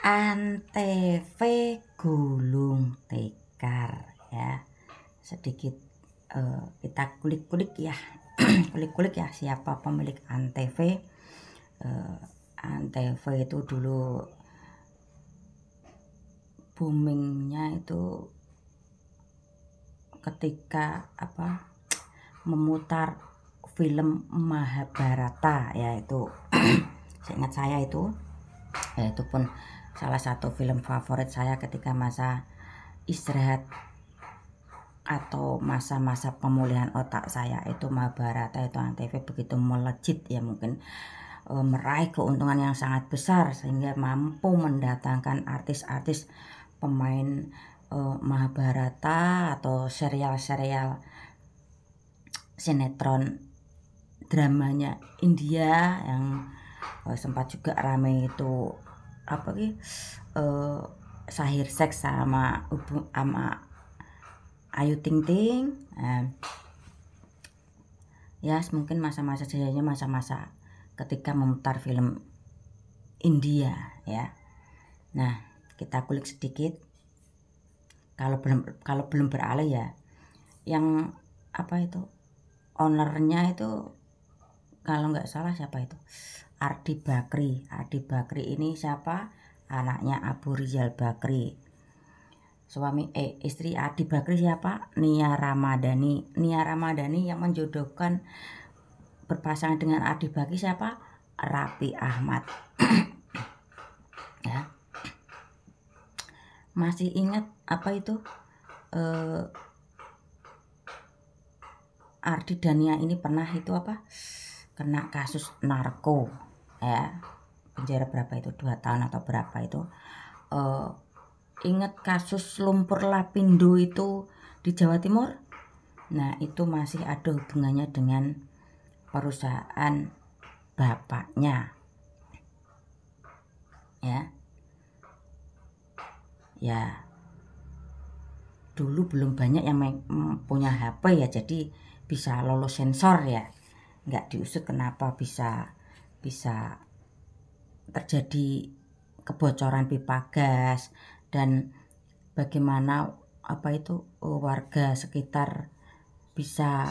Antv gulung tikar ya. Sedikit kita kulik-kulik ya. Kulik-kulik ya siapa pemilik Antv. Antv itu dulu boomingnya itu ketika memutar film Mahabharata, yaitu seingat saya itu pun salah satu film favorit saya ketika masa istirahat atau masa-masa pemulihan otak saya. Itu Mahabharata, itu Antv begitu melejit ya, mungkin meraih keuntungan yang sangat besar sehingga mampu mendatangkan artis-artis pemain Mahabharata atau serial-serial sinetron dramanya India yang sempat juga rame itu Sahir Seks sama Ayu Ting Ting. Ya mungkin masa-masa jayanya masa-masa ketika memutar film India ya. Nah, kita kulik sedikit. Kalau belum beralih ya, yang ownernya itu kalau nggak salah siapa itu, Ardi Bakri. Ardi Bakri ini siapa? Anaknya Abu Rizal Bakri. Istri Ardi Bakri siapa? Nia Ramadhani. Nia Ramadhani yang menjodohkan berpasangan dengan Ardi Bakri siapa? Raffi Ahmad. Ya. Masih ingat Ardi dan Nia ini pernah kena kasus narko ya, penjara berapa itu, 2 tahun atau berapa itu. Ingat kasus lumpur lapindo itu di Jawa Timur? Nah, itu masih ada hubungannya dengan perusahaan bapaknya ya. Dulu belum banyak yang punya HP ya, jadi bisa lolos sensor ya, nggak diusut kenapa bisa terjadi kebocoran pipa gas dan bagaimana warga sekitar bisa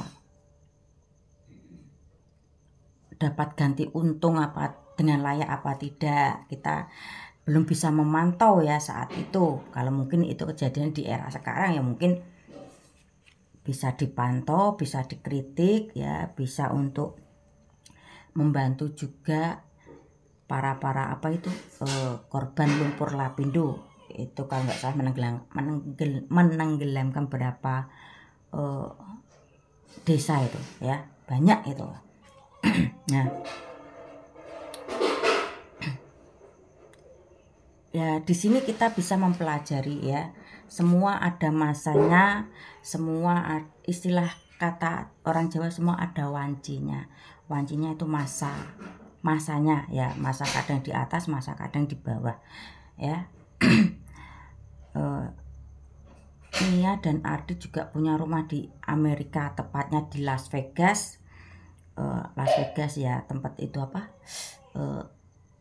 dapat ganti untung dengan layak apa tidak. Kita belum bisa memantau ya saat itu. Kalau mungkin itu kejadian di era sekarang ya mungkin bisa dipantau, bisa dikritik ya, bisa untuk membantu juga para korban lumpur lapindo. Itu kalau nggak salah menenggelamkan berapa desa itu ya, banyak itu. Nah, ya di sini kita bisa mempelajari ya, semua ada masanya, semua istilah kata orang Jawa semua ada wancinya. Wancinya itu masanya ya, masa kadang di atas, masa kadang di bawah ya. Nia dan Ardi juga punya rumah di Amerika, tepatnya di Las Vegas. Las Vegas ya, tempat itu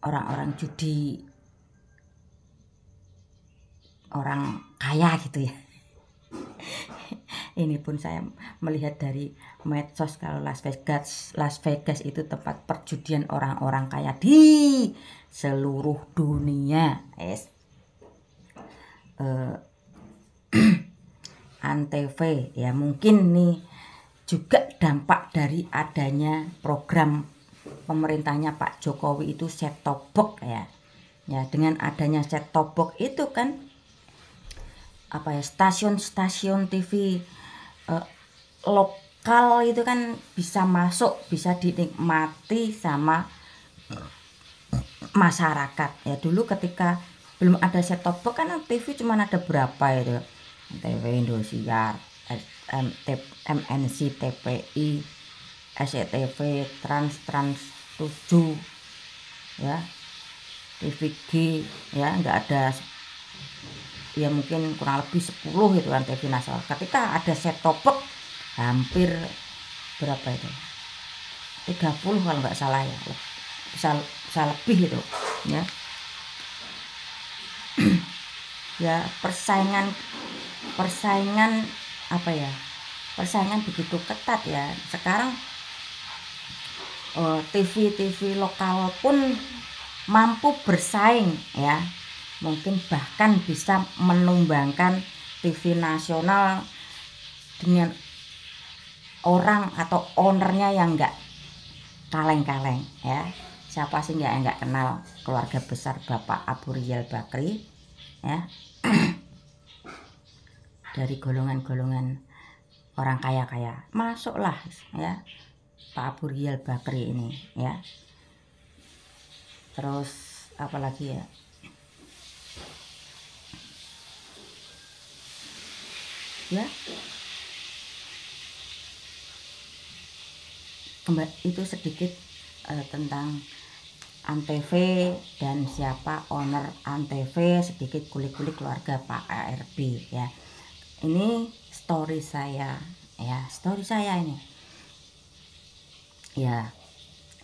orang-orang judi, orang kaya gitu ya. Ini pun saya melihat dari medsos kalau Las Vegas itu tempat perjudian orang-orang kaya di seluruh dunia. Antv ya, mungkin nih juga dampak dari adanya program pemerintahnya Pak Jokowi itu set top box ya. Ya, dengan adanya set top box itu kan stasiun-stasiun TV lokal itu kan bisa masuk, bisa dinikmati sama masyarakat ya. Dulu ketika belum ada set top box kan TV cuma ada berapa itu, TV Indosiar, MNC, TPI, SCTV, Trans 7 ya, TVG ya, nggak ada ya, mungkin kurang lebih 10 itu kan TV nasional. Ketika ada set top box hampir berapa itu, 30 kalau nggak salah ya, bisa lebih itu ya. ya persaingan apa ya, persaingan begitu ketat ya sekarang. TV lokal pun mampu bersaing ya, mungkin bahkan bisa menumbangkan TV nasional dengan orang atau ownernya yang enggak kaleng-kaleng ya. Siapa sih enggak kenal keluarga besar Bapak Abu Rizal Bakri ya. Dari golongan-golongan orang kaya-kaya masuklah ya Pak Abu Rizal Bakri ini ya. Terus apalagi ya, itu sedikit tentang Antv dan siapa owner Antv, sedikit kulik-kulik keluarga Pak ARB ya. Ini story saya ini ya.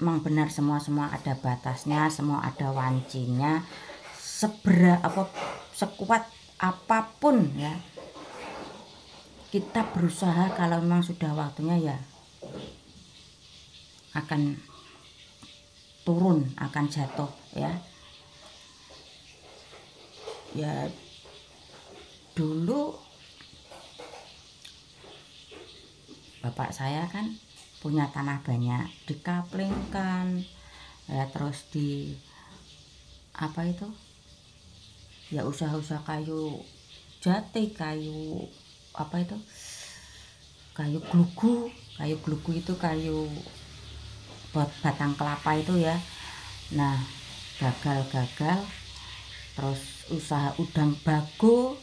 Emang benar semua ada batasnya, semua ada wancinya. Sekuat apapun ya kita berusaha, kalau memang sudah waktunya ya akan turun, akan jatuh ya. Ya dulu bapak saya kan punya tanah banyak, dikaplingkan ya, terus di apa itu ya, usaha-usaha kayu jati, kayu apa itu, kayu glugu itu, kayu buat batang kelapa itu ya. Nah gagal, terus usaha udang bago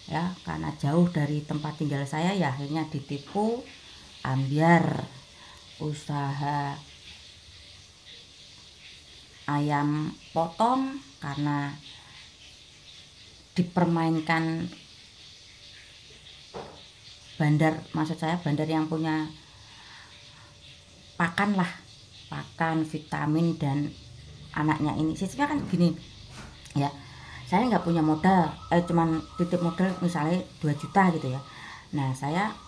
ya, karena jauh dari tempat tinggal saya ya akhirnya ditipu, ambyar. Usaha ayam potong karena dipermainkan bandar, maksud saya bandar yang punya pakan vitamin dan anaknya ini. Sistemnya kan gini ya, saya nggak punya modal, cuman titip modal misalnya 2 juta gitu ya. Nah saya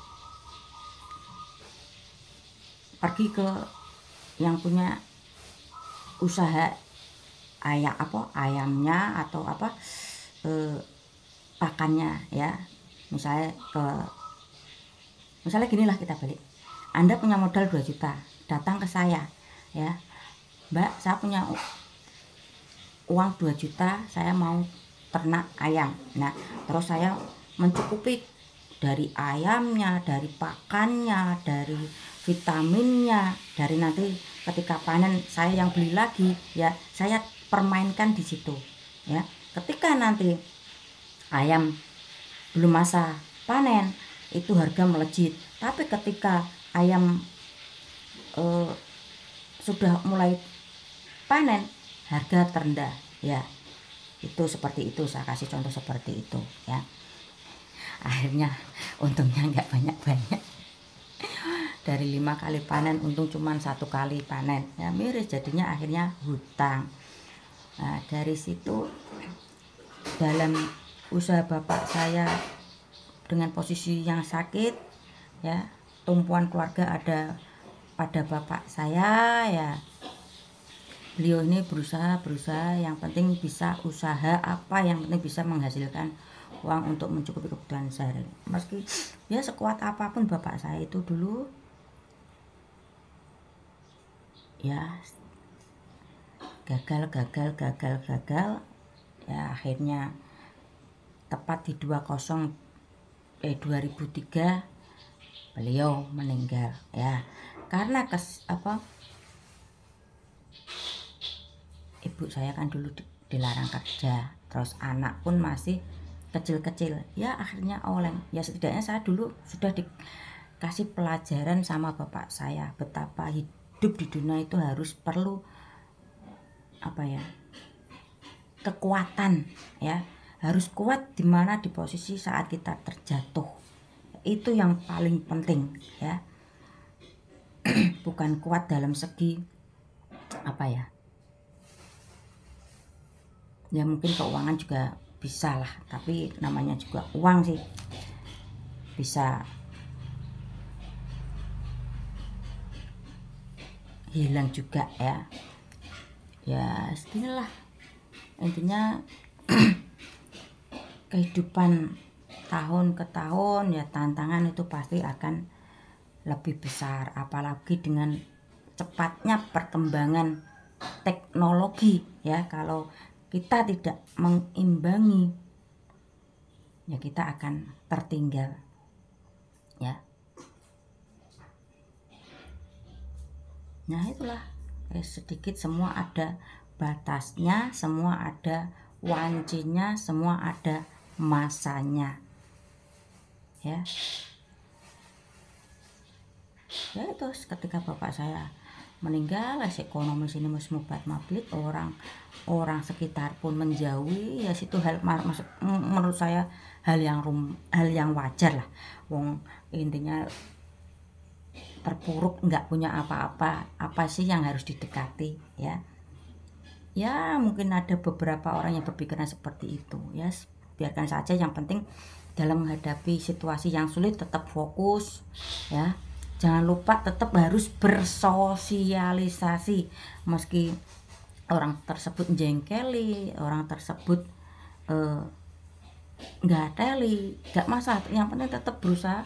pergi ke yang punya usaha ayamnya atau pakannya ya. Misalnya ginilah, kita balik, Anda punya modal 2 juta, datang ke saya ya, Mbak, saya punya uang 2 juta, saya mau ternak ayam. Nah terus saya mencukupi dari ayamnya, dari pakannya, dari vitaminnya, dari nanti ketika panen saya yang beli lagi ya, saya permainkan di situ ya. Ketika nanti ayam belum masa panen itu harga melejit, tapi ketika ayam sudah mulai panen harga terendah ya. Itu seperti itu, saya kasih contoh seperti itu ya. Akhirnya untungnya nggak banyak-banyak. Dari 5 kali panen untung cuman 1 kali panen ya, miris jadinya, akhirnya hutang. Nah dari situ, dalam usaha bapak saya dengan posisi yang sakit ya, tumpuan keluarga ada pada bapak saya ya, beliau ini berusaha, yang penting bisa usaha yang penting bisa menghasilkan uang untuk mencukupi kebutuhan sehari. Meski ya sekuat apapun bapak saya itu dulu ya, gagal ya, akhirnya tepat di 2003 beliau meninggal ya, karena ibu saya kan dulu dilarang kerja, terus anak pun masih kecil-kecil ya, akhirnya oleng ya. Setidaknya saya dulu sudah dikasih pelajaran sama bapak saya betapa hidup di dunia itu perlu kekuatan ya, harus kuat dimana di posisi saat kita terjatuh, itu yang paling penting ya. Bukan kuat dalam segi ya mungkin keuangan juga bisa lah, tapi namanya juga uang sih, bisa hilang juga ya seginilah intinya. Kehidupan tahun ke tahun ya, tantangan itu pasti akan lebih besar, apalagi dengan cepatnya perkembangan teknologi ya. Kalau kita tidak mengimbangi ya, kita akan tertinggal ya. Nah itulah, sedikit semua ada batasnya, semua ada wancinya, semua ada masanya ya. Ya itu ketika bapak saya meninggal, ekonomi sini musmubat mablit, orang sekitar pun menjauhi ya. Situ hal menurut saya hal yang wajar lah. Wong intinya terpuruk, nggak punya apa sih yang harus didekati ya. Ya mungkin ada beberapa orang yang berpikiran seperti itu ya, biarkan saja. Yang penting dalam menghadapi situasi yang sulit tetap fokus ya. Jangan lupa tetap harus bersosialisasi, meski orang tersebut jengkeli, orang tersebut nggak teli, nggak masalah. Yang penting tetap berusaha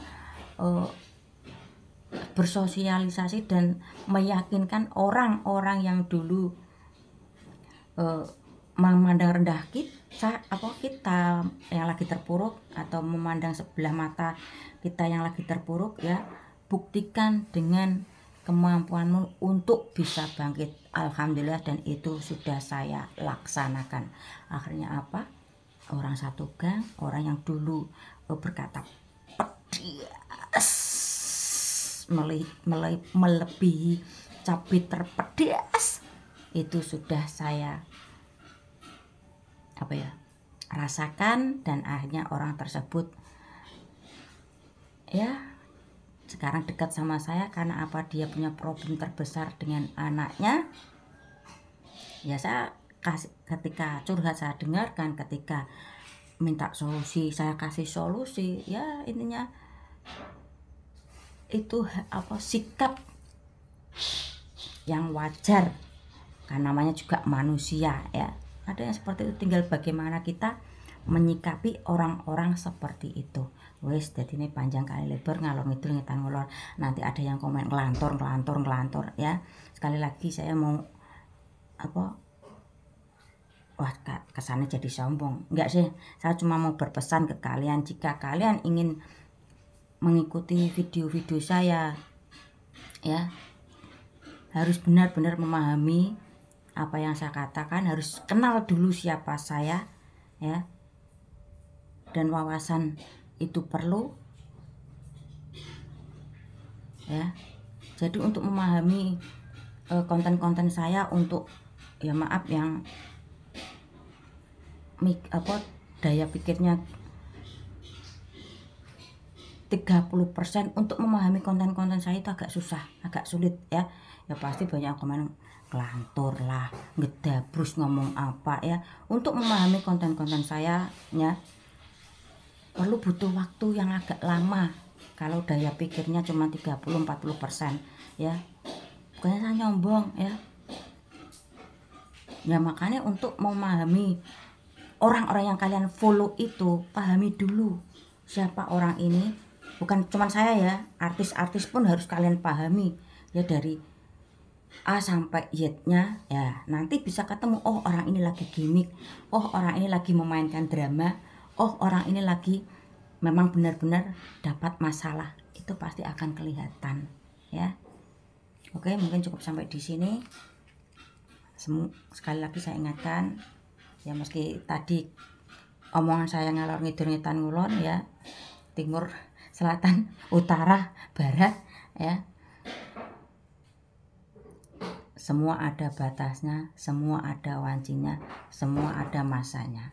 bersosialisasi dan meyakinkan orang-orang yang dulu memandang rendah kita yang lagi terpuruk, atau memandang sebelah mata kita yang lagi terpuruk ya. Buktikan dengan kemampuanmu untuk bisa bangkit. Alhamdulillah, dan itu sudah saya laksanakan. Akhirnya apa? Orang satu gang, orang yang dulu berkata pedas, melebihi cabai terpedas, itu sudah saya rasakan. Dan akhirnya orang tersebut ya sekarang dekat sama saya. Karena apa? Dia punya problem terbesar dengan anaknya ya. Saya ketika curhat saya dengarkan, ketika minta solusi saya kasih solusi ya. Intinya itu sikap yang wajar, karena namanya juga manusia ya. Ada yang seperti itu, tinggal bagaimana kita menyikapi orang-orang seperti itu. Wes, jadi ini panjang kali lebar, ngalor ngidul ngetan ngolor. Nanti ada yang komen ngelantur ya. Sekali lagi saya mau kesannya jadi sombong. Enggak sih, saya cuma mau berpesan ke kalian, jika kalian ingin mengikuti video-video saya ya, harus benar-benar memahami apa yang saya katakan, harus kenal dulu siapa saya ya. Dan wawasan itu perlu ya. Jadi untuk memahami konten-konten saya, untuk ya maaf yang daya pikirnya 30%, untuk memahami konten-konten saya itu agak susah, agak sulit ya. Ya pasti banyak komen kelantur lah, ngedabrus ngomong apa ya. Untuk memahami konten-konten saya ya perlu butuh waktu yang agak lama. Kalau daya pikirnya cuma 30-40% ya. Bukannya saya nyombong ya. Ya makanya untuk memahami orang-orang yang kalian follow itu, pahami dulu siapa orang ini. Bukan cuma saya ya, artis-artis pun harus kalian pahami ya, dari A sampai Z-nya ya. Nanti bisa ketemu, oh orang ini lagi gimmick, oh orang ini lagi memainkan drama, oh orang ini lagi memang benar-benar dapat masalah. Itu pasti akan kelihatan ya. Oke, mungkin cukup sampai di sini. Sekali lagi saya ingatkan ya, meski tadi omongan saya ngalor ngidul ngetan ngulon ya, timur, selatan, utara, barat ya, semua ada batasnya, semua ada wancinya, semua ada masanya.